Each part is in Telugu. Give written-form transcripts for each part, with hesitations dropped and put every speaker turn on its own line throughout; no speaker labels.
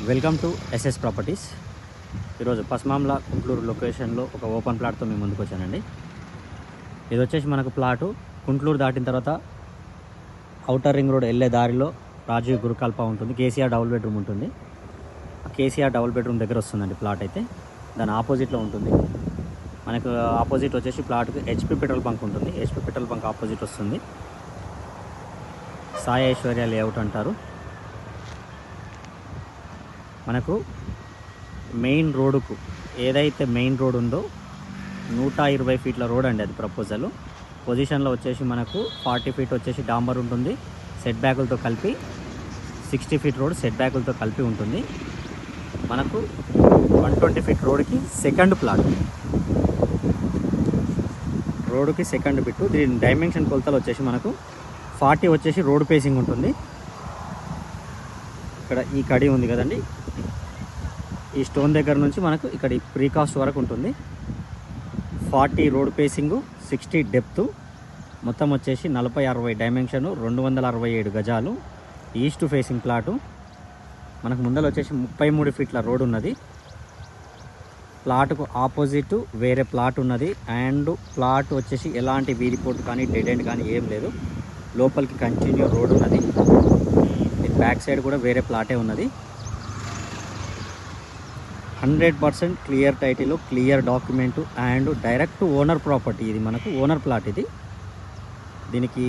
Welcome to SS properties. ఈరోజు పస్మామ్ల కుంట్లూరు లొకేషన్లో ఒక ఓపెన్ ప్లాట్తో మేము ముందుకు వచ్చానండి. ఇది వచ్చేసి మనకు ప్లాటు కుంట్లూరు దాటిన తర్వాత ఔటర్ రింగ్ రోడ్ వెళ్ళే దారిలో రాజీవ్ గురుకల్ప ఉంటుంది. కేసీఆర్ డబుల్ బెడ్రూమ్ ఉంటుంది. ఆ కేసీఆర్ డబుల్ బెడ్రూమ్ దగ్గర వస్తుందండి ప్లాట్ అయితే. దాని ఆపోజిట్లో ఉంటుంది. మనకు ఆపోజిట్ వచ్చేసి ప్లాట్కి హెచ్పి పెట్రోల్ బంక్ ఉంటుంది. హెచ్పి పెట్రోల్ బంక్ ఆపోజిట్ వస్తుంది. సాయి ఐశ్వర్య లేఅవుట్ అంటారు. మనకు మెయిన్ రోడ్డుకు ఏదైతే మెయిన్ రోడ్ ఉందో 120 ఫీట్ల రోడ్ అండి. అది ప్రపోజల్ పొజిషన్లో వచ్చేసి మనకు 40 ఫీట్ వచ్చేసి డాంబర్ ఉంటుంది. సెట్ బ్యాకులతో కలిపి 60 ఫీట్ రోడ్ సెట్ బ్యాకులతో కలిపి ఉంటుంది. మనకు 120 ఫీట్ రోడ్కి సెకండ్ ప్లాట్, రోడ్డుకి సెకండ్ బిట్టు. దీని డైమెన్షన్ కొలతలు వచ్చేసి మనకు 40 వచ్చేసి రోడ్ పేసింగ్ ఉంటుంది. ఇక్కడ ఈ కడి ఉంది కదండి, ఈ స్టోన్ దగ్గర నుంచి మనకు ఇక్కడ ప్రీకాస్ట్ వరకు ఉంటుంది. 40 రోడ్ పేసింగు, 60 డెప్త్, మొత్తం వచ్చేసి 40-60 డైమెన్షను, 267 గజాలు. East facing plot. మనకు ముందర వచ్చేసి 33 ఫీట్ల రోడ్ ఉన్నది. ప్లాటుకు ఆపోజిట్ వేరే ప్లాట్ ఉన్నది. అండ్ ప్లాట్ వచ్చేసి ఎలాంటి వీరిపోర్ట్ కానీ డెడ్ ఎండ్ కానీ ఏం లేదు. లోపలికి కంటిన్యూ రోడ్ ఉన్నది. బ్యాక్ సైడ్ కూడా వేరే ప్లాటే ఉన్నది. 100% clear title, clear document and direct owner property. ఇది మనకు ఓనర్ ప్లాట్. ఇది దీనికి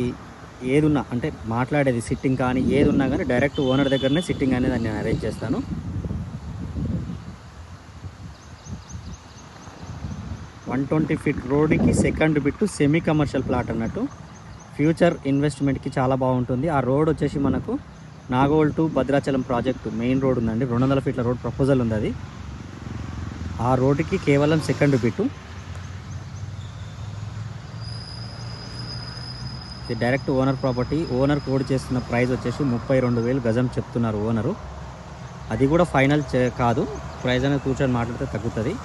ఏదున్నా అంటే మాట్లాడేది సిట్టింగ్ కానీ ఏది ఉన్నా కానీ డైరెక్ట్ ఓనర్ దగ్గరనే సిట్టింగ్ అనేది నేను అరేంజ్ చేస్తాను. వన్ 120 ఫీట్ రోడ్కి second bit semi commercial plot అన్నట్టు. ఫ్యూచర్ ఇన్వెస్ట్మెంట్కి చాలా బాగుంటుంది. ఆ రోడ్ వచ్చేసి మనకు Nagole to Bhadrachalam project main road ఉందండి. 200 ఫీట్ల రోడ్ ప్రపోజల్ ఉంది. అది ఆ రోడ్డుకి కేవలం సెకండ్ బిట్టు. ఇది direct owner property. Owner code చేస్తున్న ప్రైస్ వచ్చేసి 32,000 గజం చెప్తున్నారు ఓనరు. అది కూడా ఫైనల్ కాదు, ప్రైస్ అనేది కూర్చొని మాట్లాడితే తగ్గుతుంది.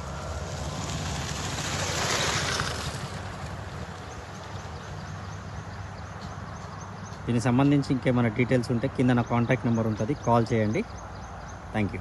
దీనికి సంబంధించి ఇంకేమైనా డీటెయిల్స్ ఉంటే కింద నా కాంటాక్ట్ నెంబర్ ఉంటుంది, కాల్ చేయండి. Thank you.